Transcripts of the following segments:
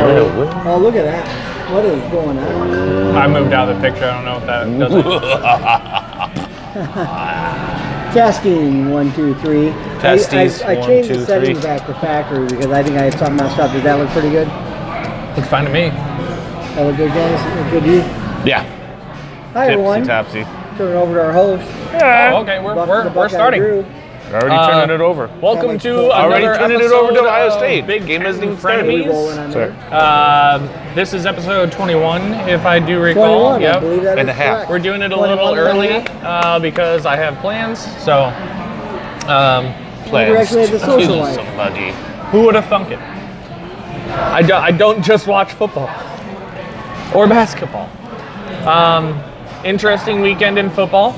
Oh, look at that. What is going on? I moved out of the picture. I don't know if that does it. Testing, 1, 2, 3. Testes, I 1, changed 2, the settings 3. back to factory because I think I had something messed up. Does that look pretty good? Looks fine to me. That look good, guys? Look good to you? Yeah. Hi, everyone. Topsy. Turn it over to our host. Oh, okay, we're starting. Drew. Already turning it over. Welcome to Already another turning it episode over to Ohio of State. Big Game hasn't even Frenemies. started. Sorry. This is episode 21, if I do recall. 21, I believe that And is a half. correct. We're doing it a 21 little and a early half. because I have plans. So, We actually had the social life. Somebody. who would have thunk it? I don't just watch football or basketball. Interesting weekend in football.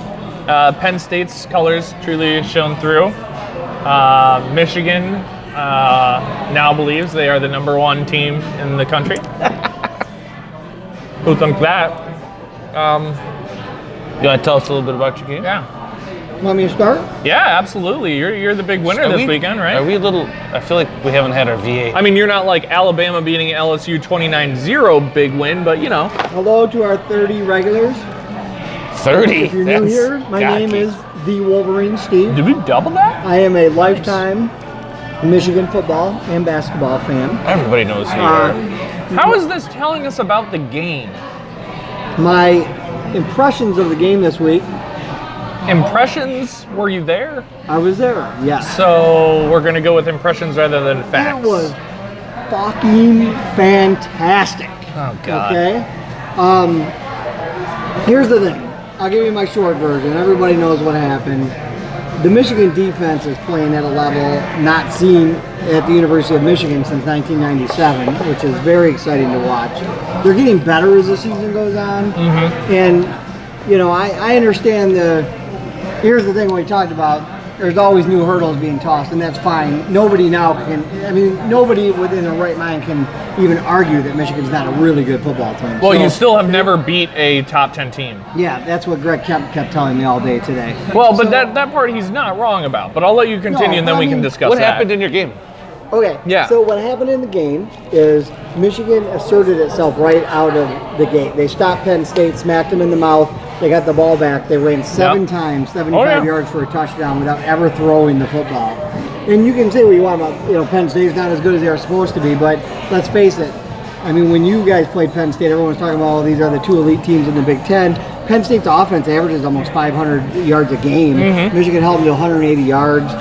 Penn State's colors truly shone through. Michigan now believes they are the #1 team in the country. Who thunk that? You want to tell us a little bit about your game? Yeah. Want me to start? Yeah, absolutely. You're the big winner this weekend, right? Are we a little? I feel like we haven't had our VA. I mean, you're not like Alabama beating LSU 29-0 big win, but you know. Hello to our 30 regulars. 30. If you're new here, my name is The Wolverine Steve. Did we double that? I am a lifetime Michigan football and basketball fan. Everybody knows who you are. How is this telling us about the game? My impressions of the game this week, Impressions? Were you there? I was there, yes. So we're gonna go with impressions rather than facts. It was fucking fantastic. Oh God. Okay? Here's the thing. I'll give you my short version. Everybody knows what happened. The Michigan defense is playing at a level not seen at the University of Michigan since 1997, which is very exciting to watch. They're getting better as the season goes on. And, you know, I understand here's the thing we talked about. There's always new hurdles being tossed, and that's fine. Nobody now nobody within their right mind can even argue that Michigan's not a really good football team. Well, So, you still have never beat a top 10 team. yeah, that's what Greg kept telling me all day today. Well, but that part he's not wrong about. But I'll let you continue, and then we can discuss What that. happened in your game? Okay. Yeah. So what happened in the game is Michigan asserted itself right out of the gate. They stopped Penn State, smacked them in the mouth. They got the ball back. They ran 7 times, 75 yards for a touchdown without ever throwing the football. And you can say what you want about, Penn State's not as good as they are supposed to be, but let's face it. I mean, when you guys played Penn State, everyone was talking about, these are the 2 elite teams in the Big Ten. Penn State's offense averages almost 500 yards a game. Michigan held them to 180 yards.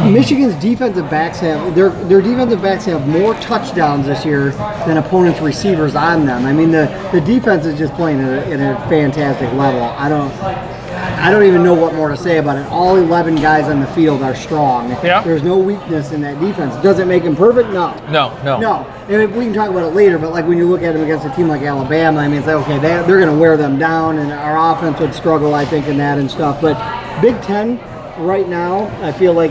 Michigan's defensive backs their defensive backs have more touchdowns this year than opponents' receivers on them. I mean, the defense is just playing at a fantastic level. I don't even know what more to say about it. All 11 guys on the field are strong. Yeah. There's no weakness in that defense. Does it make them perfect? No. No. And we can talk about it later, but like when you look at them against a team like Alabama, I mean, it's like, okay, they're going to wear them down, and our offense would struggle, I think, in that and stuff. But Big Ten right now, I feel like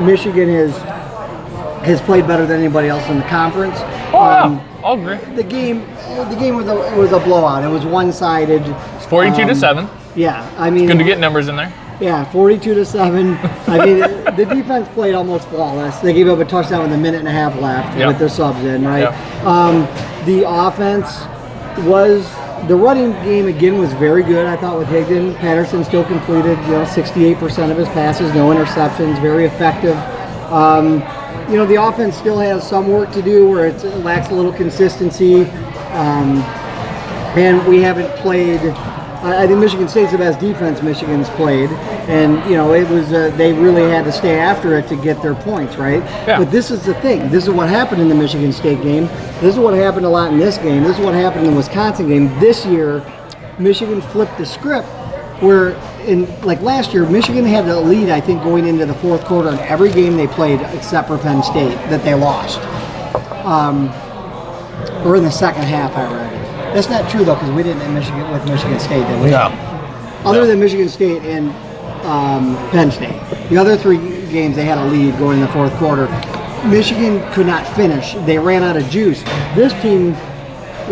Michigan has played better than anybody else in the conference. I'll agree. The game was a blowout. It was one-sided. It's 42-7. Yeah, I mean, Good to get numbers in there. yeah, 42-7. I mean, the defense played almost flawless. They gave up a touchdown with a minute and a half left with their subs in, right? The offense the running game again was very good. I thought with Higdon. Patterson still completed 68% of his passes, no interceptions, very effective. The offense still has some work to do where it lacks a little consistency, and we haven't played. I think Michigan State's the best defense Michigan's played, and it was they really had to stay after it to get their points, right? Yeah. But this is the thing. This is what happened in the Michigan State game. This is what happened a lot in this game. This is what happened in the Wisconsin game. This year, Michigan flipped the script, where like last year, Michigan had the lead, I think, going into the fourth quarter in every game they played except for Penn State that they lost, or in the second half, I read. That's not true, though, because we didn't with Michigan State, did we? No. Other than Michigan State and Penn State. The other 3 games, they had a lead going in the fourth quarter. Michigan could not finish. They ran out of juice. This team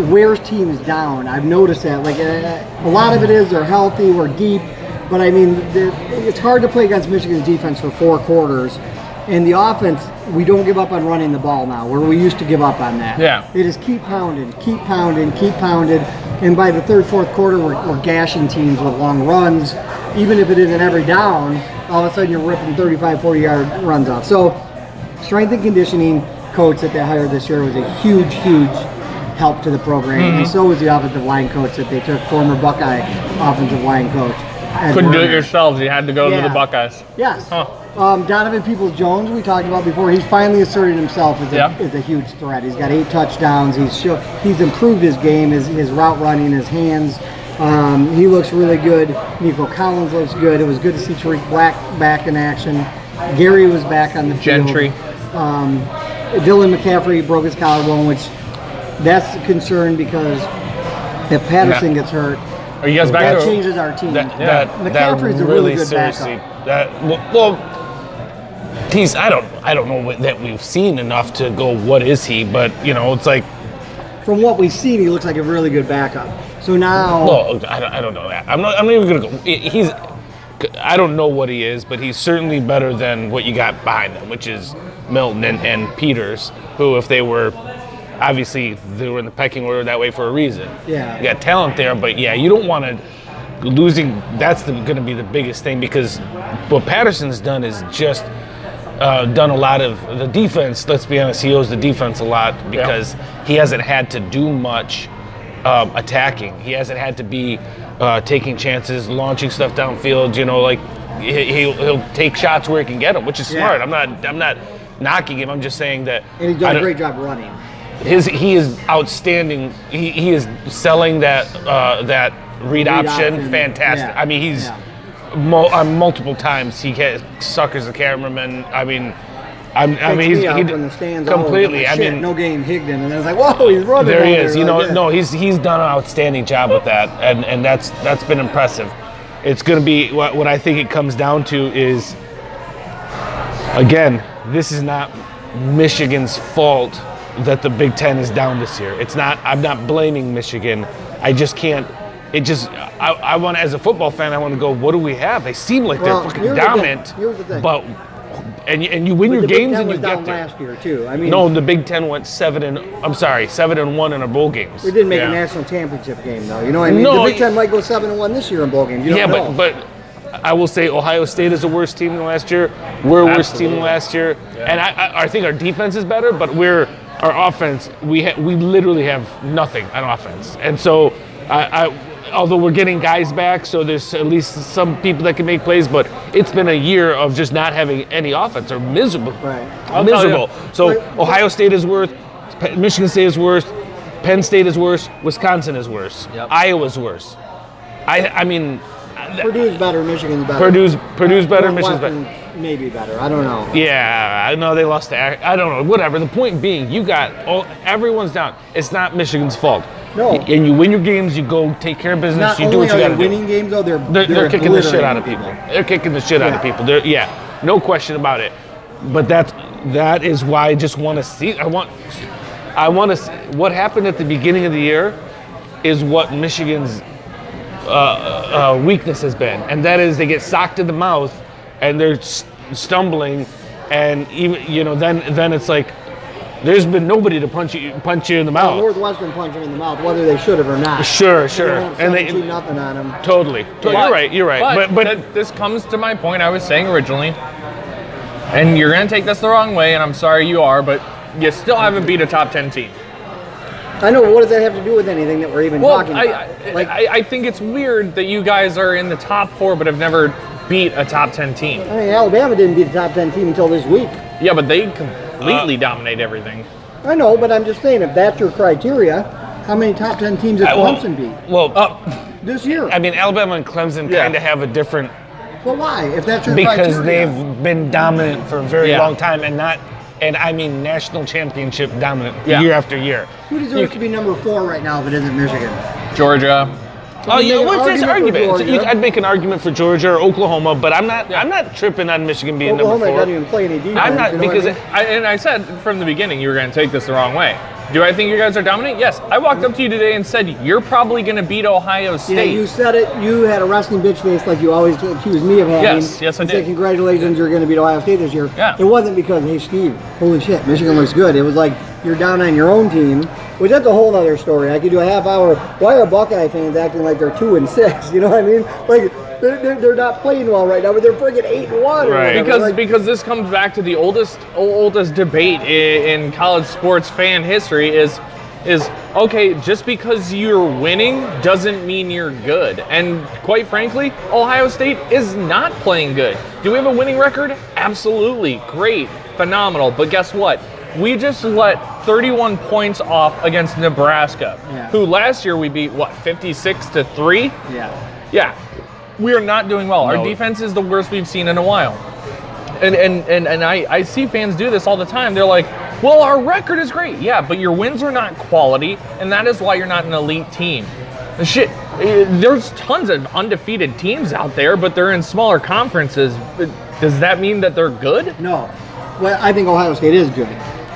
wears teams down. I've noticed that. Like a lot of it is they're healthy, we're deep, but I mean, it's hard to play against Michigan's defense for 4 quarters And the offense, we don't give up on running the ball now, where we used to give up on that. Yeah. They just keep pounding, keep pounding, keep pounding. And by the third, fourth quarter, we're gashing teams with long runs. Even if it isn't every down, all of a sudden you're ripping 35, 40-yard runs off. So strength and conditioning coach that they hired this year was a huge, huge help to the program. And so was the offensive line coach that they took, former Buckeye offensive line coach. Couldn't do it yourselves. You had to go to the Buckeyes. Yes. Huh. Donovan Peoples-Jones, we talked about before. He's finally asserted himself as a huge threat. He's got 8 touchdowns. He's improved his game, his route running, his hands. He looks really good. Nico Collins looks good. It was good to see Tariq Black back in action. Gary was back on the field. Gentry. Dylan McCaffrey broke his collarbone, which that's a concern because if Patterson gets hurt, Are you guys back that to changes our team. McCaffrey's that a really good seriously, backup. he's I don't know that we've seen enough to go what is he, but it's like From what we've seen, he looks like a really good backup. So now, I don't know that. I'm not even gonna go. I don't know what he is, but he's certainly better than what you got behind them, which is Milton and Peters, who if they were. Obviously, they were in the pecking order that way for a reason. Yeah. You got talent there, but you don't want to losing. That's going to be the biggest thing because what Patterson's done is just done a lot of the defense. Let's be honest, he owes the defense a lot because he hasn't had to do much attacking. He hasn't had to be taking chances, launching stuff downfield. Like he'll take shots where he can get them, which is smart. I'm not knocking him. I'm just saying that. And he's done a great job running. He is outstanding. He is selling that read option fantastic. Yeah. I mean, he's on multiple times he suckers the cameraman. I mean he's from the stands completely. No game Higdon, and I was like, whoa, he's running. There he is. He's done an outstanding job with that, and that's been impressive. It's going to be what I think it comes down to is, again, this is not Michigan's fault that the Big Ten is down this year. It's not. I'm not blaming Michigan. I just can't. I want, as a football fan, I want to go, what do we have? They seem like they're fucking dominant. Here's the thing. But you win your games and you get there. Last year too. I mean, No, the Big Ten went 7-1 in our bowl games. we didn't make a national championship game though. You know what I mean? No, The Big Ten might go 7-1 this year in bowl games. You don't know. but I will say Ohio State is a worse team than last year. We're a worse team than last year, and I think our defense is better, but our offense, we literally have nothing on offense. And so, although we're getting guys back, so there's at least some people that can make plays, but it's been a year of just not having any offense or miserable. Right. Miserable. So Ohio State is worse, Michigan State is worse, Penn State is worse, Wisconsin is worse, Iowa's worse. I mean, Purdue's better, Michigan's better. Purdue's better, Michigan's better. Maybe better. I don't know. Yeah, I know they lost to. I don't know. Whatever. The point being, everyone's down. It's not Michigan's fault. No. And you win your games. You go take care of business. Not You do what only you are got they to do. winning games, though, They're kicking the shit out of obliterating people. They're kicking the shit out of people. No question about it. But that is why I just want to see. I want to see what happened at the beginning of the year is what Michigan's weakness has been, and that is they get socked in the mouth and they're stumbling, and even then it's like there's been nobody to punch you in the mouth. Northwestern punched him in the mouth, whether they should have or not. Sure. And they nothing on him. Totally. You're right. But this comes to my point I was saying originally, and you're gonna take this the wrong way, and I'm sorry you are, but you still haven't beat a top 10 team. I know, but what does that have to do with anything that we're even talking about? I think it's weird that you guys are in the top 4 but have never beat a top 10 team. I mean, Alabama didn't beat the top 10 team until this week. Yeah, but they completely dominate everything. I know, but I'm just saying, if that's your criteria, how many top 10 teams did Clemson beat this year? I mean, Alabama and Clemson kind of have a different. Well, why? If that's your because criteria. they've been dominant for a very long time, and I mean national championship dominant year after year. Who deserves to be number 4 right now if it isn't Michigan? Georgia. Oh, yeah. What's this argument? Georgia. I'd make an argument for Georgia or Oklahoma, but I'm not tripping on Michigan being Oklahoma number 4. doesn't even play any defense. I'm not you know because what I mean? I said from the beginning you were going to take this the wrong way. Do I think you guys are dominant? Yes. I walked up to you today and said, you're probably going to beat Ohio Yeah, State. you said it. You had a resting bitch face like you always accuse me of having. Yes, I and did. said, congratulations, you're going to beat Ohio State this year. Yeah. It wasn't because, hey, Steve, holy shit, Michigan looks good. It was like you're down on your own team, which that's a whole other story. I could do a half hour. Why are Buckeye fans acting like they're 2-6? You know what I mean? Like, they're not playing well right now, but they're freaking 8-1. Right. Because this comes back to the oldest debate in college sports fan history is okay, just because you're winning doesn't mean you're good. And quite frankly, Ohio State is not playing good. Do we have a winning record? Absolutely. Great. Phenomenal. But guess what? We just let 31 points off against Nebraska, who last year we beat, 56-3? Yeah. Yeah. We are not doing well. No. Our defense is the worst we've seen in a while. And I see fans do this all the time. They're like, well, our record is great. Yeah, but your wins are not quality, and that is why you're not an elite team. Shit, there's tons of undefeated teams out there, but they're in smaller conferences. Does that mean that they're good? No. Well, I think Ohio State is good.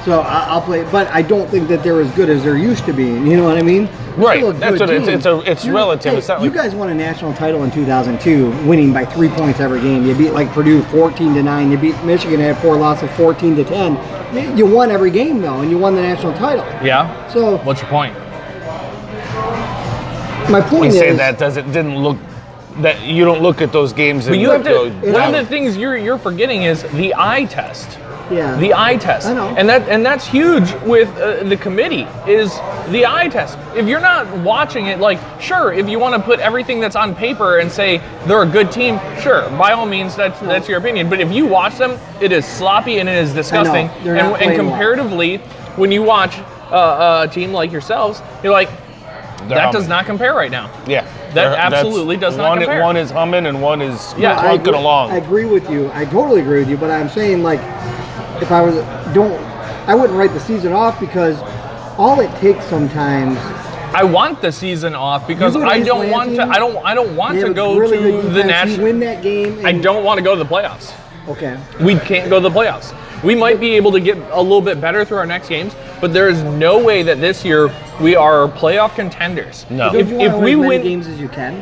So I'll play, but I don't think that they're as good as they're used to being. You know what I mean? Right. That's what it's relative. Hey, it's not you like guys won a national title in 2002, winning by 3 points every game. You beat like Purdue 14-9. You beat Michigan at 4 losses, 14-10. You won every game though, and you won the national title. Yeah. So What's your point? my point we is, say that didn't look that you don't look at those games. But and you have to. Yeah. One of the things you're forgetting is the eye test. yeah, The eye test. I know. And that's huge with the committee is the eye test. If you're not watching it, like, sure, if you want to put everything that's on paper and say they're a good team, sure, by all means, that's your opinion. But if you watch them, it is sloppy and it is disgusting. They're not And playing well. comparatively, when you watch a team like yourselves, you're like, that does not compare right now. Yeah. That absolutely does not compare. One is humming and one is Yeah. I clunking along. I agree with you. I totally agree with you. But I'm saying, like, if I wouldn't write the season off because all it takes sometimes. I want the season off because You go to I East don't want to. Lansing, I don't want they to have a go really to good the defense. You national. win that game. I and- don't want to go to the playoffs. Okay. We can't go to the playoffs. We might be able to get a little bit better through our next games, but there is no way that this year we are playoff contenders. No. Don't you want If to we win as win, many games as you can?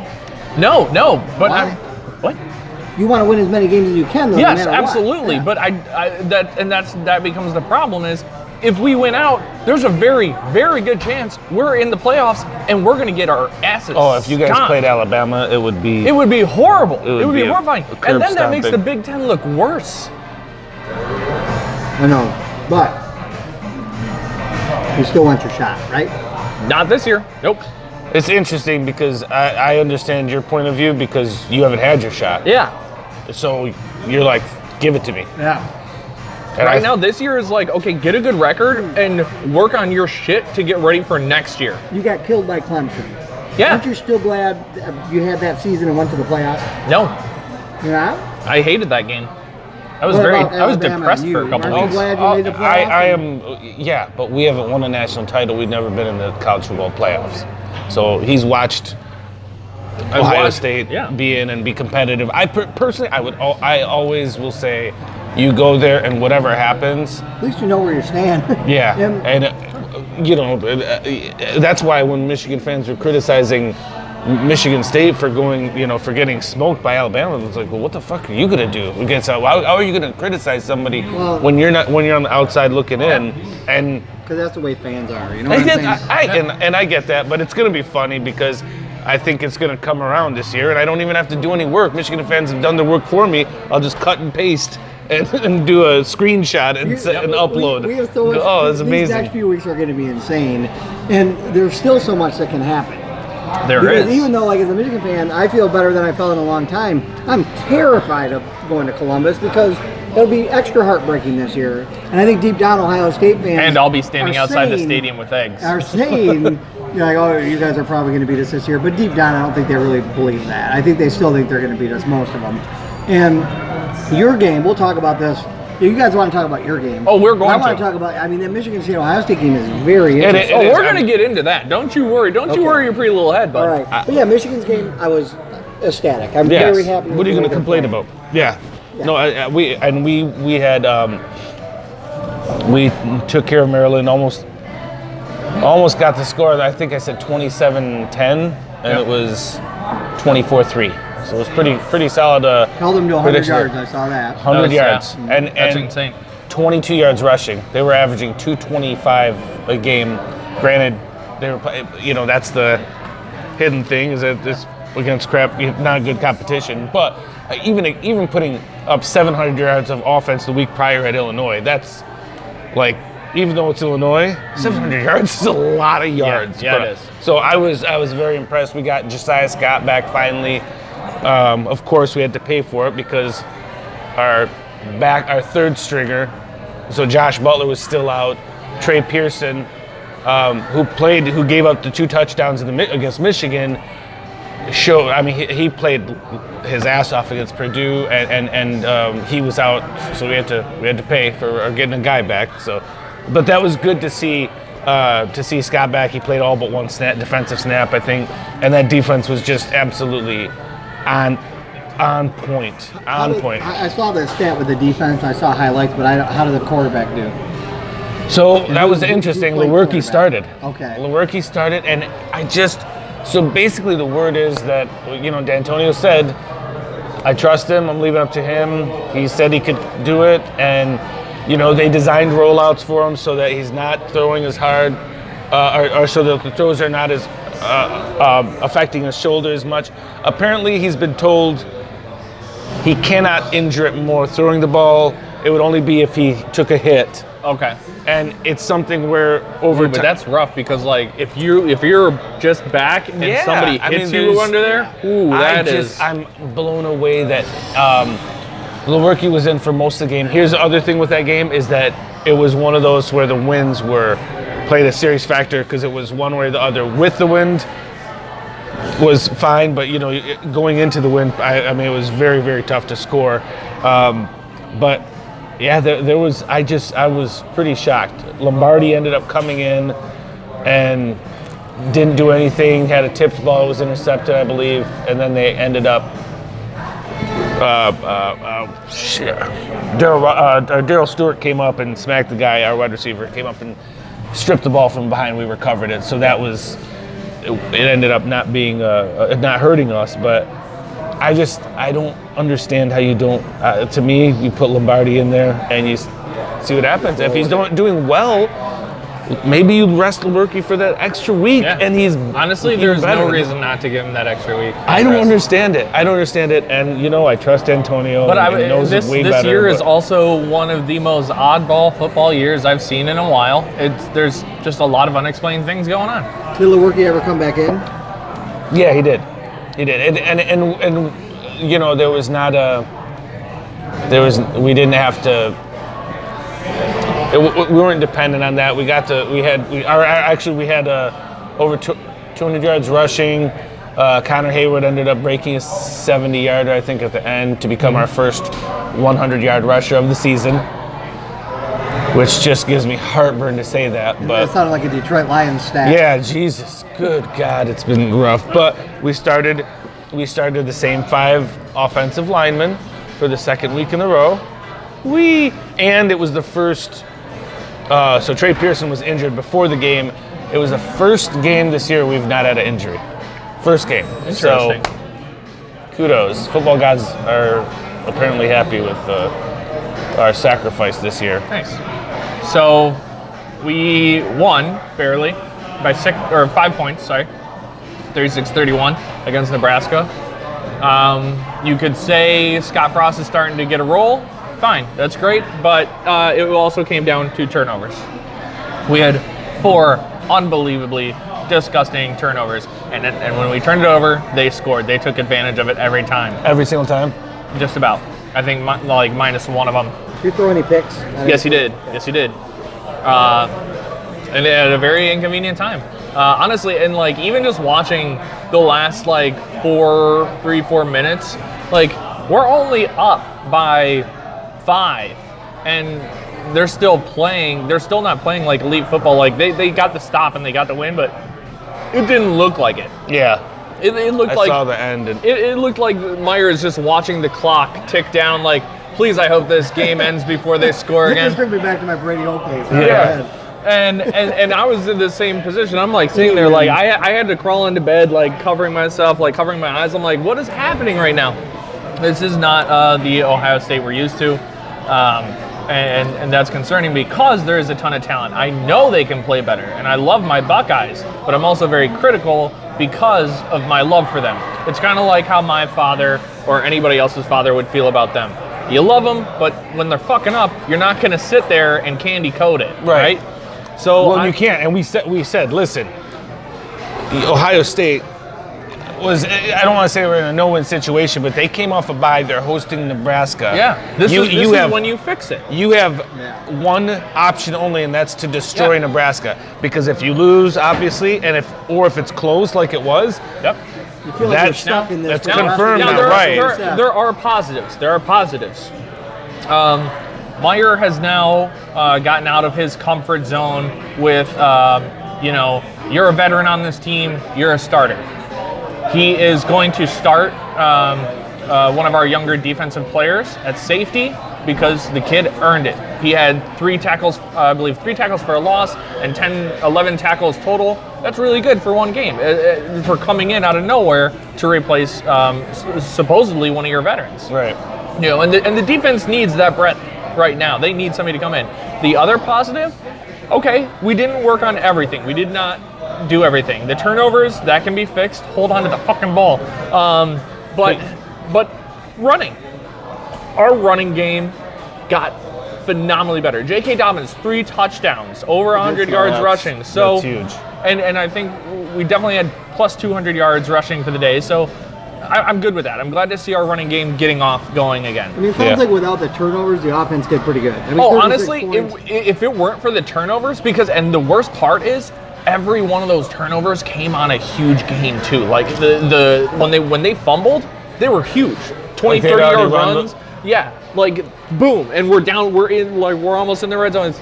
no. But Why? what? You want to win as many games as you can, though. no Yes, matter what. absolutely. Yeah. But that becomes the problem is if we win out, there's a very, very good chance we're in the playoffs and we're going to get our asses. Oh, if you guys stomped. played Alabama, it would be. It would be horrible. It would be be a horrifying. curb And then that makes the stomping. Big Ten look worse. I know, but you still want your shot, right? Not this year. Nope. It's interesting because I understand your point of view because you haven't had your shot. Yeah. So you're like, give it to me. Yeah. And Right now, this year is like, okay, get a good record and work on your shit to get ready for next year. You got killed by Clemson. Yeah. Aren't you still glad you had that season and went to the playoffs? No, You're not? I hated that game. I was What about I was Alabama depressed and for a you? couple Aren't you weeks. glad you made the playoffs? I am, yeah, but we haven't won a national title. We've never been in the college football playoffs. So he's watched Ohio watched- State yeah. be in and be competitive. Personally, I always will say, you go there and whatever happens, At least you know where you stand. yeah, And- and you know that's why when Michigan fans were criticizing Michigan State for going, for getting smoked by Alabama, it's like, well, what the fuck are you gonna do against? How are you gonna criticize somebody Well- when you're on the outside looking in? And Because that's the way fans are. You know what I'm saying? I get that, but it's gonna be funny because I think it's gonna come around this year, and I don't even have to do any work. Michigan fans have done the work for me. I'll just cut and paste and do a screenshot and upload. We have so much, oh, it's these amazing. next few weeks are going to be insane, and there's still so much that can happen. There Because is. even though, like, as a Michigan fan, I feel better than I felt in a long time, I'm terrified of going to Columbus because it'll be extra heartbreaking this year. And I think deep down, Ohio State fans And I'll be standing are outside the saying- stadium with eggs. Are saying, you're like, oh, you guys are probably going to beat us this year. But deep down, I don't think they really believe that. I think they still think they're going to beat us, most of them. And your game, we'll talk about this. You guys want to talk about your game? Oh, we're going I want to. to talk about. I mean, that Michigan State Ohio State game is very It interesting. is. Oh, we're going to get into that. Don't you worry. Don't you worry your pretty little head, bud. All right. But yeah, Michigan's game, I was ecstatic. I'm Yes. very happy. What are you going going to complain about? Yeah. Yeah. No, we had we took care of Maryland almost almost got the score. I think I said 27-10, and it was 24-3. So it was pretty solid. Held them to 100 prediction. yards. I saw that. 100 yards, That's and insane. 22 yards rushing. They were averaging 225 a game. Granted, they were, that's the hidden thing is that this against not good competition. But even putting up 700 yards of offense the week prior at Illinois, that's like, even though it's Illinois, 700 yards is a lot of yards. Yeah, it is. So I was very impressed. We got Josiah Scott back finally. Of course, we had to pay for it because our third stringer, so Josh Butler was still out. Trey Pearson, who gave up the 2 touchdowns against Michigan, he played his ass off against Purdue, and he was out, so we had to pay for getting a guy back. So, but that was good to see Scott back. He played all but one defensive snap, I think, and that defense was just absolutely on point. I saw the stat with the defense. I saw highlights, but how did the quarterback do? So that was interesting. played Lewerke started. Okay. Lewerke started, and so basically the word is that, D'Antonio said, I trust him, I'm leaving it up to him. He said he could do it, and, they designed rollouts for him so that he's not throwing as hard, or so that the throws are not as affecting his shoulder as much. Apparently he's been told he cannot injure it more throwing the ball. It would only be if he took a hit. Okay. And it's something where over But time. that's rough because like if you're just back and somebody hits you under there, I'm blown away that Lewerke was in for most of the game. Here's the other thing with that game is that it was one of those where the winds played a serious factor because it was one way or the other. With the wind was fine, but going into the wind, I mean it was very, very tough to score. But yeah, there was. I was pretty shocked. Lombardi ended up coming in and didn't do anything. Had a tipped ball, was intercepted, I believe, and then they ended up. Daryl Stewart came up and smacked the guy. Our wide receiver came up and stripped the ball from behind. We recovered it, so that was. It ended up not being not hurting us, but. I don't understand how you don't. To me, you put Lombardi in there and you see what happens. If he's doing well, maybe you rest Lewerke for that extra week, and he's honestly there's no reason not to give him that extra week. I don't understand it. And I trust Antonio. But and knows this way better, year is also one of the most oddball football years I've seen in a while. There's just a lot of unexplained things going on. Did Lewerke ever come back in? Yeah, he did. He did, and there was not we didn't have to. We weren't dependent on that. We had over 200 yards rushing. Connor Hayward ended up breaking a 70-yarder, I think, at the end to become our first 100-yard rusher of the season. Which just gives me heartburn to say that, but That sounded like a Detroit Lions stat. yeah, Jesus, good God, it's been rough. But we started the same 5 offensive linemen for the second week in a row. And it was the first. So Trey Pearson was injured before the game. It was the first game this year we've not had an injury. First game. Interesting. So kudos. Football gods are apparently happy with our sacrifice this year. Thanks. So we won barely by 5 points, 36-31 against Nebraska. You could say Scott Frost is starting to get a roll. Fine, that's great, but it also came down to turnovers. We had 4 unbelievably disgusting turnovers, and when we turned it over, they scored. They took advantage of it every time. Every single time? Just about. I think minus one of them. Did you throw any picks? Yes, he did. And at a very inconvenient time. Honestly, and even just watching the last 4 minutes, we're only up by 5, and they're still playing. They're still not playing elite football. They got the stop and they got the win, but it didn't look like it. Yeah. It looked I saw the end. And it looked like Meyer is just watching the clock tick down. Please, I hope this game ends before they score again. Just bring me back to my Brady Hope days. Yeah. and I was in the same position. I'm like sitting there, like I had to crawl into bed, like covering myself, like covering my eyes. I'm like, what is happening right now? This is not the Ohio State we're used to, and that's concerning because there is a ton of talent. I know they can play better, and I love my Buckeyes, but I'm also very critical because of my love for them. It's kind of like how my father or anybody else's father would feel about them. You love them, but when they're fucking up, you're not going to sit there and candy coat it, right? So you can't. And we said, listen, Ohio State was, I don't want to say we're in a no-win situation, but they came off a bye. They're hosting Nebraska. Yeah, this is when you fix it. You have one option only, and that's to destroy Nebraska. Because if you lose, obviously, and if it's closed like it was, you feel like you're stuck in this. That's confirmed now, now, right? There are positives. Meyer has now gotten out of his comfort zone with, you're a veteran on this team, you're a starter. He is going to start one of our younger defensive players at safety because the kid earned it. He had 3 tackles for a loss and 11 tackles total. That's really good for one game, for coming in out of nowhere to replace supposedly one of your veterans. Right. And the defense needs that breadth right now. They need somebody to come in. The other positive, okay, we didn't work on everything. We did not do everything. The turnovers, that can be fixed. Hold on to the fucking ball. But running. Our running game got phenomenally better. J.K. Dobbins, 3 touchdowns, over 100 yards rushing. So that's huge. And I think we definitely had plus 200 yards rushing for the day. So I'm good with that. I'm glad to see our running game going again. I mean, it sounds like without the turnovers, the offense did pretty good. I mean, honestly, if it weren't for the turnovers, and the worst part is, every one of those turnovers came on a huge gain too. Like when they fumbled, they were huge. 20, 30-yard runs. Yeah, like boom, and we're almost in the red zone.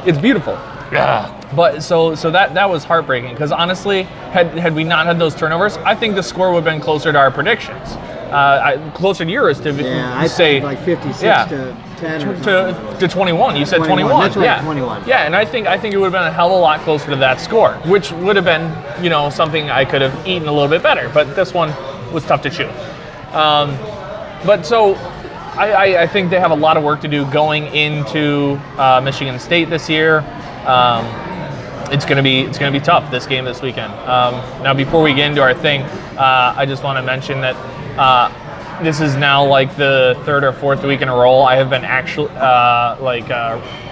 It's beautiful. Yeah. But so that was heartbreaking because honestly, had we not had those turnovers, I think the score would have been closer to our predictions. Closer to yours I say like 56 to 10 to 21. You said 21. That's right, 21. Yeah, and I think it would have been a hell of a lot closer to that score, which would have been something I could have eaten a little bit better. But this one was tough to chew. But so I think they have a lot of work to do going into Michigan State this year. It's gonna be tough, this game this weekend. Now, before we get into our thing, I just want to mention that this is now like the 3rd or 4th week in a row I have been actually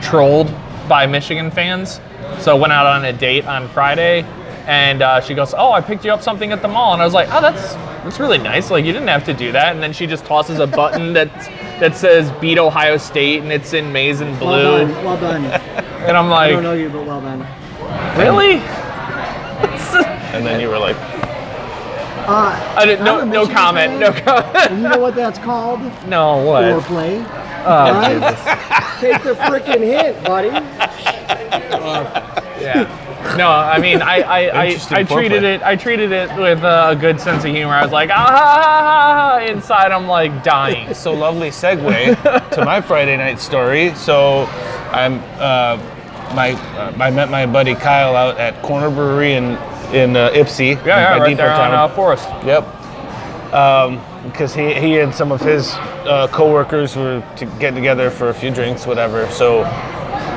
trolled by Michigan fans. So I went out on a date on Friday, and she goes, "Oh, I picked you up something at the mall," and I was like, "Oh, that's really nice. Like, you didn't have to do that." And then she just tosses a button that says "Beat Ohio State" and it's in maize and blue. Well done. And I'm like, I don't know you, but well done. Really? And then you were like, I didn't. No comment. Fan. No comment. And you know what that's called? No, what? Foreplay. Oh, right? Take the freaking hint, buddy. Yeah. No, I mean, I treated it with a good sense of humor. I was like, ah, inside I'm like dying. so lovely segue to my Friday night story. So I met my buddy Kyle out at Corner Brewery in Ipsy. Yeah, right there on Forest. Yep. Because he and some of his co-workers were getting together for a few drinks, whatever. So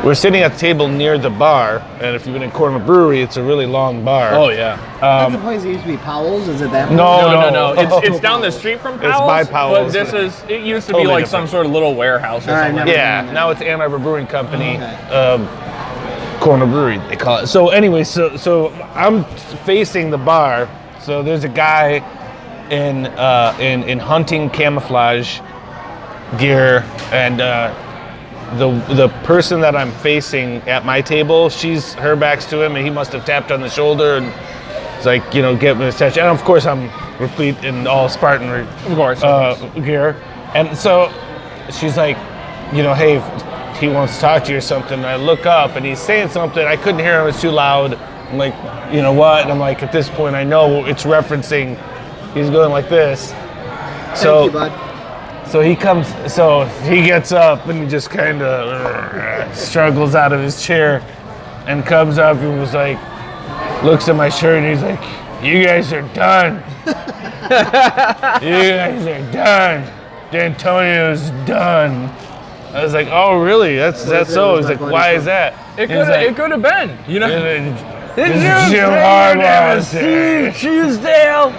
we're sitting at the table near the bar, and if you've been in Corner Brewery, it's a really long bar. Oh yeah. That's the place that used to be Powell's. Is it that? No. It's down the street from Powell's. It's by Powell's. But it used to Totally be like different. some sort of little warehouse or something. Yeah. Now it's Ann Arbor Brewing Company. Corner Brewery, they call it. So anyway, so I'm facing the bar. So there's a guy in hunting camouflage gear, and the person that I'm facing at my table, her back's to him, and he must have tapped on the shoulder and it's like, get me attention. And of course I'm replete in all Spartan gear. And so she's like, hey, he wants to talk to you or something. And I look up and he's saying something. I couldn't hear him, it was too loud. I'm like, you know what? And I'm like, at this point I know it's referencing, he's going like this. So, Thank you, bud. So he gets up and he just kind of struggles out of his chair. and comes up and was like, looks at my shirt and he's like, "You guys are done. You guys are done. D'Antonio's done." I was like, "Oh, really? That's so." He's like, "Why is that?" It He's could have been. You know. Did you Jim Harbaugh say Tuesdale?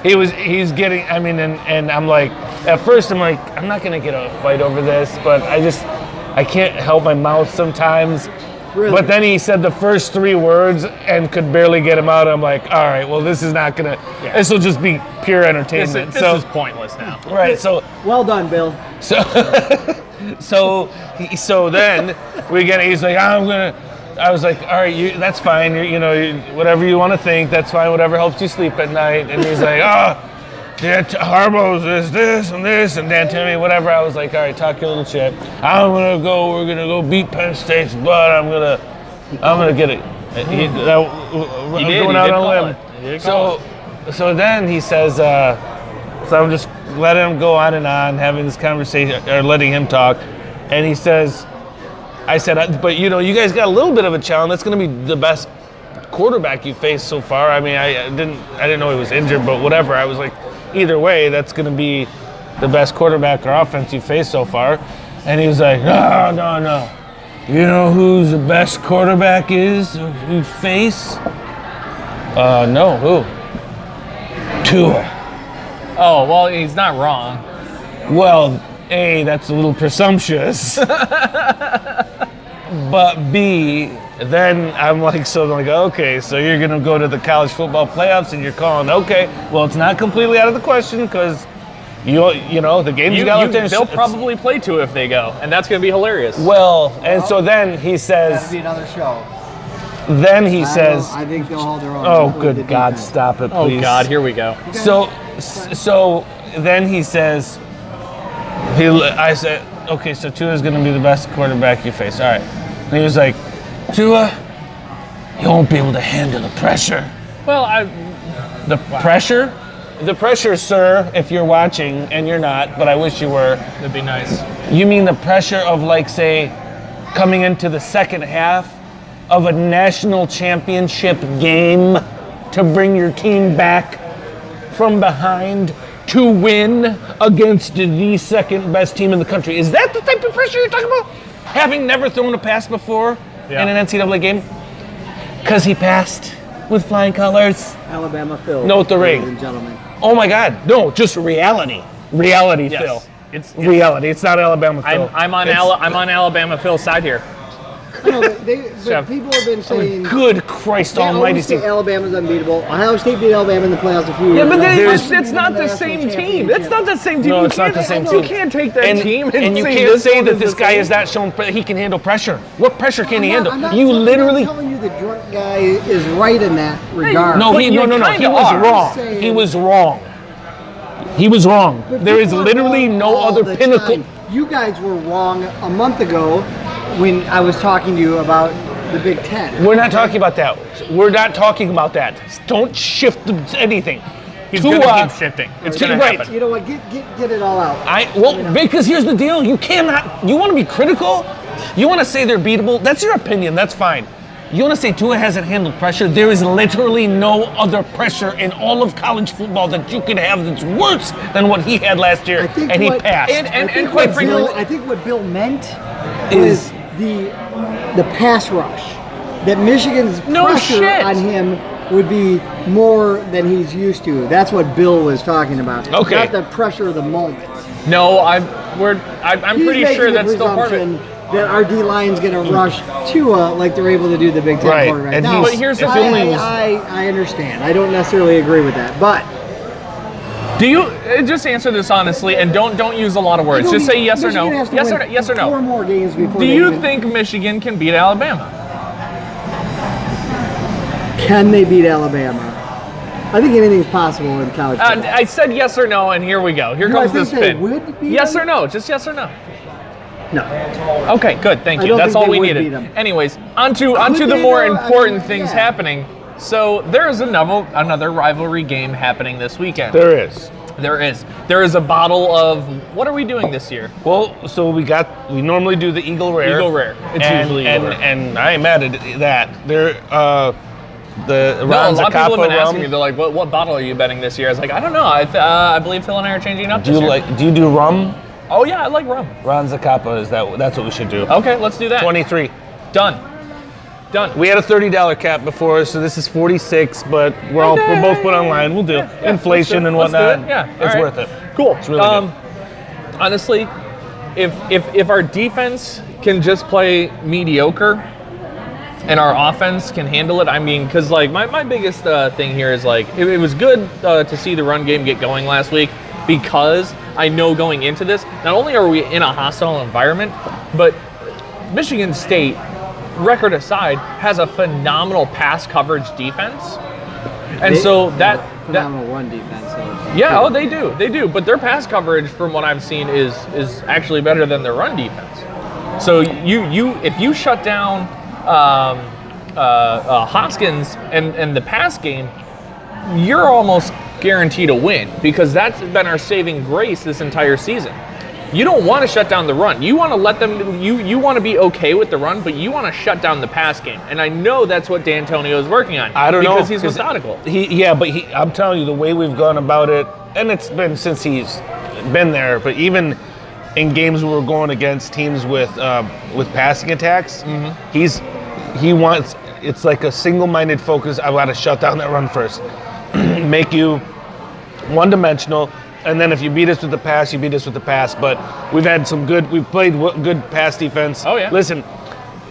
He's getting, I mean, and I'm like, at first I'm like, I'm not going to get a fight over this, but I can't help my mouth sometimes. Really? But then he said the first 3 words and could barely get them out. I'm like, all right, well, this is not going to, this will just be pure entertainment. This is pointless now. Right, so. Well done, Bill. So then he's like, I was like, all right, that's fine. Whatever you want to think, that's fine. Whatever helps you sleep at night. And he's like, Harbaugh's this and this and D'Antonio, whatever. I was like, all right, talk your little shit. We're gonna go beat Penn State's butt. I'm gonna get it. I'm going out on a limb. So then he says, so I'm just letting him go on and on, having this conversation, or letting him talk, and he says, I said, but you guys got a little bit of a challenge. That's going to be the best quarterback you faced so far. I mean, I didn't know he was injured, but whatever. I was like, either way, that's going to be the best quarterback or offense you faced so far. And he was like, no. You know who's the best quarterback is you face? No, who? Tua. Oh, well, he's not wrong. Well, A, that's a little presumptuous. But B, then I'm like, okay, so you're going to go to the college football playoffs and you're calling, okay, well, it's not completely out of the question because, the game's got to they'll probably play Tua if they go, and that's going to be hilarious. Well, and so then he says. That'd be another show. Then he says. I think they'll hold their own. Oh, good God, stop it, please. Oh, God, here we go. So then he says, I said, okay, so Tua's going to be the best quarterback you face. All right. And he was like, Tua, you won't be able to handle the pressure. Well, The pressure? The pressure, sir, if you're watching, and you're not, but I wish you were. That'd be nice. You mean the pressure of, like, say, coming into the second half of a national championship game to bring your team back from behind to win against the second best team in the country? Is that the type of pressure you're talking about? Having never thrown a pass before in an NCAA game? Because he passed with flying colors. Alabama Phil. Note the ring. Ladies and gentlemen. Oh my God, no, just reality. Reality, Yes. Phil. It's reality. It's not Alabama Phil. I'm on Alabama Phil's side here. No, but people have been saying. Good Christ They Almighty! always say Alabama's unbeatable. Ohio State beat Alabama in the playoffs a few years Yeah, but ago. it's not the same team. It's not the same team. No, You it's not can't- the same You team. can't take that team and you say can't this say one that is this the guy same. has not shown he can handle pressure. What pressure can he handle? I'm not You literally. I'm telling you the drunk guy is right in that regard. No, But he you no. He kinda was are. wrong. Saying- He was wrong. He was wrong. But There is people are literally wrong no all other the pinnacle. time. You guys were wrong a month ago when I was talking to you about the Big Ten. We're not talking about that. We're not talking about that. Don't shift anything. He's going to keep shifting. It's going to right. happen. You know what? Get it all out. Because here's the deal. You want to be critical? You want to say they're beatable? That's your opinion. That's fine. You want to say Tua hasn't handled pressure? There is literally no other pressure in all of college football that you could have that's worse than what he had last year, and he passed. And quite frankly, I think what Bill meant is the pass rush. That Michigan's No pressure shit. on him would be more than he's used to. That's what Bill was talking about. Okay. Not the pressure of the moment. no, I'm He's pretty making sure the that's still part of it. presumption that our D line's going to rush Tua like they're able to do the Big Ten Right, quarterback. and Now, he's- But here's the if thing. only was- I understand. I don't necessarily agree with that, but Do you just answer this honestly and don't use a lot of words? Just say yes or no. Michigan has to Yes or win no. Yes or 4 no. more games before Do they you even- think Michigan can beat Alabama? Can they beat Alabama? I think anything's possible in college football. I said yes or no, and here we go. Here Do I comes the think they spin. would beat Yes them? or no? Just yes or no. No. Okay, good. Thank I you. don't That's think all they we would beat needed. 'em. Anyways, onto the they, more though? I important mean, things yeah. happening. So there is another rivalry game happening this weekend. There is. There is. There is a bottle of, what are we doing this year? Well, so we normally do the Eagle Rare. Eagle Rare. It's usually Eagle Rare. And I am mad at that. They're the No, a lot of people have been rum. asking me, they're like, what bottle are you betting this year? I was like, I don't know. I believe Phil and I are changing up Do this you year. do you do rum? Oh yeah, I like rum. Ron Zacapa that's what we should do. Okay, let's do that. 23. Done. We had a $30 cap before, so this is 46. But we're both put online. We'll do inflation and let's do whatnot. it. Yeah, it's all right. worth it. Cool. It's really good. Honestly, if our defense can just play mediocre and our offense can handle it, I mean, because like my biggest thing here is like it was good to see the run game get going last week, because I know going into this, not only are we in a hostile environment, but Michigan State, record aside, has a phenomenal pass coverage defense. And phenomenal run defense. So yeah, they do. But their pass coverage, from what I've seen, is actually better than their run defense. So if you shut down Hoskins and the pass game, you're almost guaranteed a win, because that's been our saving grace this entire season. You don't want to shut down the run. You want to let them. You want to be okay with the run, but you want to shut down the pass game. And I know that's what D'Antonio is working on. I don't know, because he's methodical. I'm telling you, the way we've gone about it, and it's been since he's been there. But even in games where we're going against teams with passing attacks, he wants. It's like a single-minded focus. I've got to shut down that run first, make you one-dimensional. And then if you beat us with the pass, you beat us with the pass. But we've played good pass defense. Oh, yeah. Listen,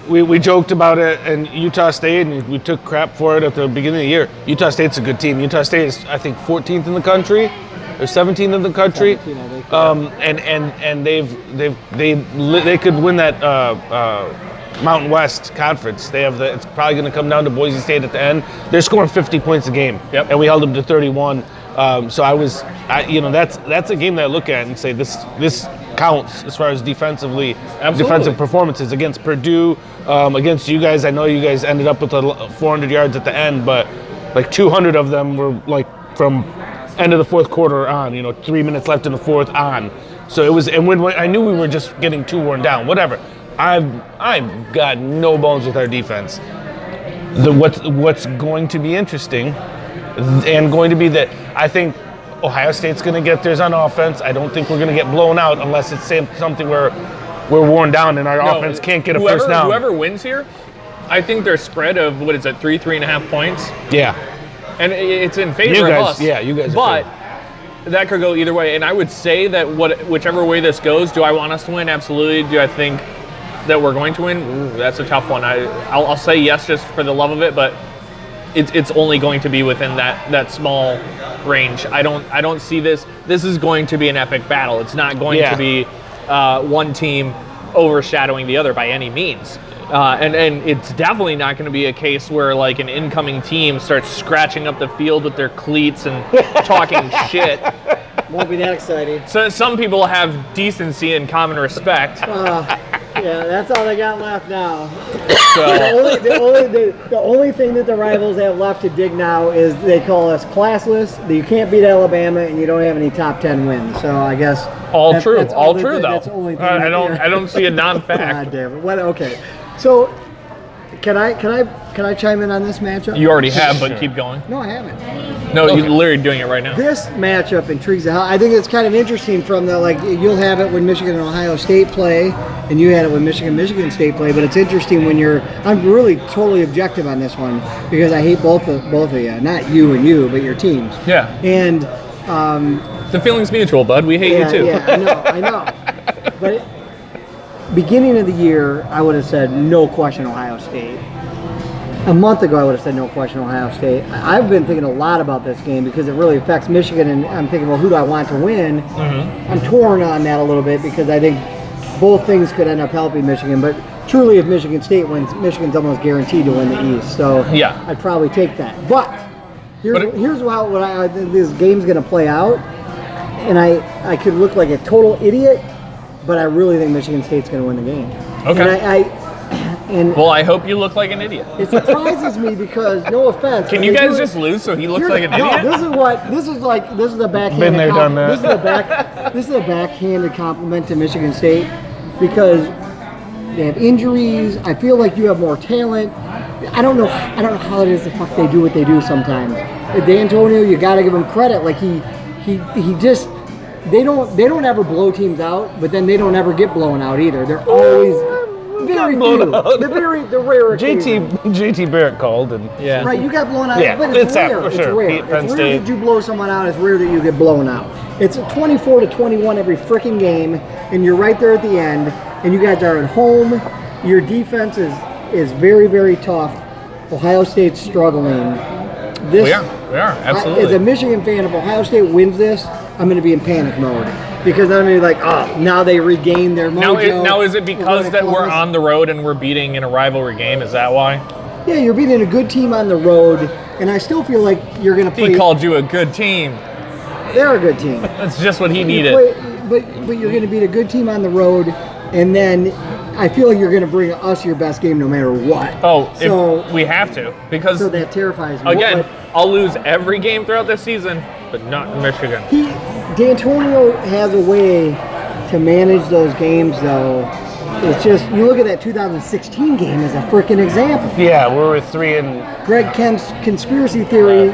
we joked about it, and Utah State, and we took crap for it at the beginning of the year. Utah State's a good team. Utah State is, I think, 14th in the country, or 17th in the country. 17, I think, and they could win that Mountain West Conference. It's probably going to come down to Boise State at the end. They're scoring 50 points a game, and we held them to 31. So that's a game that I look at and say this counts as far as defensive performances against Purdue, against you guys. I know you guys ended up with 400 yards at the end, but like 200 of them were like from end of the fourth quarter on. 3 minutes left in the fourth on. So it was, and when I knew we were just getting too worn down. Whatever. I've got no bones with our defense. What's going to be interesting. And going to be that I think Ohio State's going to get theirs on offense. I don't think we're going to get blown out unless it's something where we're worn down and our offense can't get a first down. Whoever wins here, I think their spread of 3.5 points. Yeah, and it's in favor of us. Yeah, you guys. But that could go either way. And I would say that whichever way this goes, do I want us to win? Absolutely. Do I think that we're going to win? Ooh, that's a tough one. I'll say yes just for the love of it, but. It's only going to be within that small range. I don't see this. This is going to be an epic battle. It's not going to be one team overshadowing the other by any means. And it's definitely not going to be a case where like an incoming team starts scratching up the field with their cleats and talking shit. Won't be that exciting. So some people have decency and common respect. Yeah, that's all they got left now. So. The only thing that the rivals have left to dig now is they call us classless. You can't beat Alabama, and you don't have any top 10 wins. So I guess all true though. That's the only thing I don't see a non-fact. God damn it. Well, okay. So can I chime in on this matchup? You already have, but keep going. No, I haven't. No, you're literally doing it right now. This matchup intrigues the hell. I think it's kind of interesting from the, like, you'll have it when Michigan and Ohio State play, and you had it when Michigan State play, but it's interesting when I'm really totally objective on this one, because I hate both of you. Not you and you, but your teams. Yeah. And the feeling's mutual, bud. We hate you too. Yeah, I know. But beginning of the year, I would have said no question Ohio State. A month ago, I would have said no question Ohio State. I've been thinking a lot about this game because it really affects Michigan, and I'm thinking, well, who do I want to win? Mm-hmm. I'm torn on that a little bit because I think both things could end up helping Michigan. But truly, if Michigan State wins, Michigan's almost guaranteed to win the East. So yeah, I'd probably take that. But here's how this game's going to play out. And I could look like a total idiot, but I really think Michigan State's going to win the game. Okay. And And Well, I hope you look like an idiot. it surprises me because, no offense. Can you guys just lose so he looks like an idiot? No, this is a backhanded Been there, done that. This is a backhanded compliment to Michigan State because they have injuries. I feel like you have more talent. I don't know how it is the fuck they do what they do sometimes. D'Antonio, you got to give him credit. Like he just they don't ever blow teams out, but then they don't ever get blown out either. They're always very few. They're rare. JT Barrett called and Yeah. Right, you got blown out, Yeah, but it's it's rare. for It's sure. rare. Penn It's rare State. that you blow someone out. It's rare that you get blown out. It's 24-21 every freaking game, and you're right there at the end. And you guys are at home. Your defense is very, very tough. Ohio State's struggling. We are absolutely. As a Michigan fan, if Ohio State wins this, I'm going to be in panic mode because I'm going to be like, oh, now they regain their mojo. Now is it because that we're on the road and we're beating in a rivalry game? Is that why? Yeah, you're beating a good team on the road, and I still feel like you're going to play. He called you a good team. They're a good team. That's just what he needed. But you're going to beat a good team on the road, and then I feel like you're going to bring us your best game no matter what. Oh, so if we have to, because so that terrifies me. again, But I'll lose every game throughout this season, but not in Michigan. D'Antonio has a way to manage those games, though. It's just you look at that 2016 game as a freaking example. yeah, we're 3 and Greg Kemp's conspiracy theory.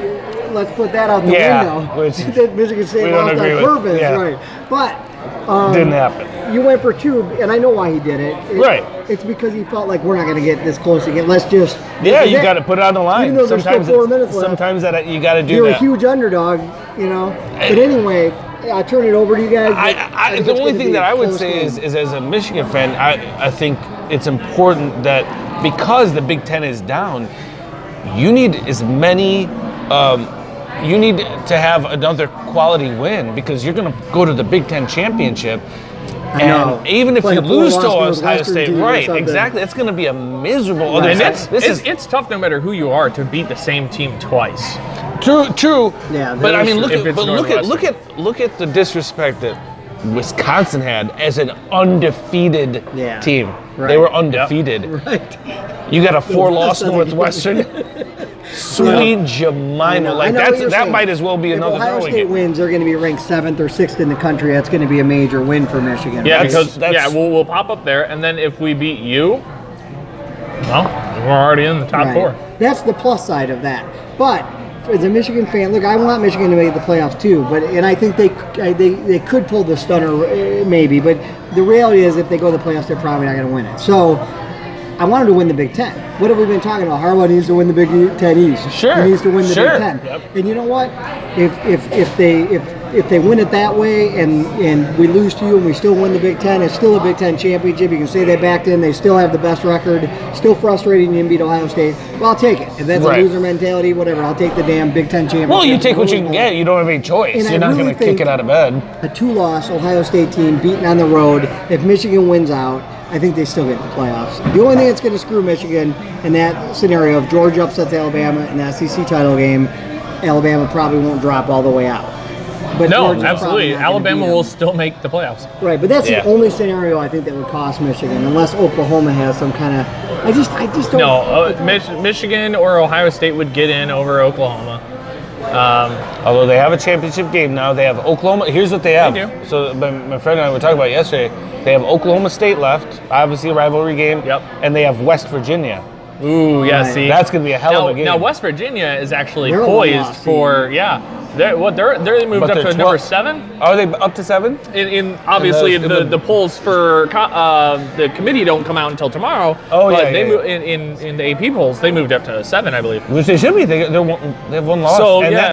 Let's put that out the window. which that Michigan State we don't lost on agree with. purpose, Yeah. right? But didn't happen. you went for 2, and I know why he did it. Right. It's because he felt like we're not going to get this close again. Let's just. Yeah, this is you it. got to put it on the line. Even though there's still 4 minutes left. Sometimes that you got to do You're that. a huge underdog, you know. But anyway, I turn it over to you guys. I the only thing that I would say is as a Michigan fan, I think it's important that because the Big Ten is down, you need as many. You need to have another quality win because you're going to go to the Big Ten championship. know. And even if Play you a full lose to Northwestern Ohio State, team or right? something. Exactly. It's going to be a miserable. Right. And it's tough no matter who you are to beat the same team twice. True. Yeah, but I mean, if it's look at the disrespect that Wisconsin had as an undefeated Yeah. team. Right. They were undefeated. Right. You got a 4-loss That's Northwestern. Sweet Jemima, like I know what you're that saying. might as well be if another Ohio throwing State game. wins, they're going to be ranked 7th or 6th in the country. That's going to be a major win for Michigan. Yeah, right? because that's- we'll pop up there, and then if we beat you, well, we're already in the top Right. 4. That's the plus side of that. But as a Michigan fan, look, I want Michigan to make the playoffs too. And I think they could pull the stunner maybe. But the reality is, if they go to the playoffs, they're probably not going to win it. So I wanted to win the Big Ten. What have we been talking about? Harbaugh needs to win the Big Ten East. Sure. He needs to win the Sure. Big Ten. Yep. And you know what? If they win it that way and we lose to you and we still win the Big Ten, it's still a Big Ten championship. You can say they backed in. They still have the best record. Still frustrating you didn't beat Ohio State. Well, I'll take it. If that's Right. a loser mentality, whatever. I'll take the damn Big Ten championship. Well, you take what you can get. You don't have any choice. And I You're not really going to kick think- it out of bed. A 2-loss Ohio State team beaten on the road. If Michigan wins out, I think they still get in the playoffs. The only thing that's going to screw Michigan in that scenario, if Georgia upsets Alabama in the SEC title game, Alabama probably won't drop all the way out. But No, Georgia's absolutely. probably not gonna Alabama beat them. will still make the playoffs. Right, but that's Yeah. the only scenario I think that would cost Michigan, unless Oklahoma has some kind of. I just don't. No, Michigan or Ohio State would get in over Oklahoma. Although they have a championship game now, they have Oklahoma. Here's what they have. They do. So my friend and I were talking about it yesterday. They have Oklahoma State left, obviously a rivalry game. Yep. And they have West Virginia. Ooh, yeah. Right. See, That's going to be a hell now, of a game. now West Virginia is actually They're a poised one-loss for They moved But up they're to number 12 7. Are they up to 7? In obviously In the- the polls for the committee don't come out until tomorrow. Oh, but yeah, they yeah, in the AP polls they moved up to 7, I believe. Which they should be. They have one loss. So, and yeah.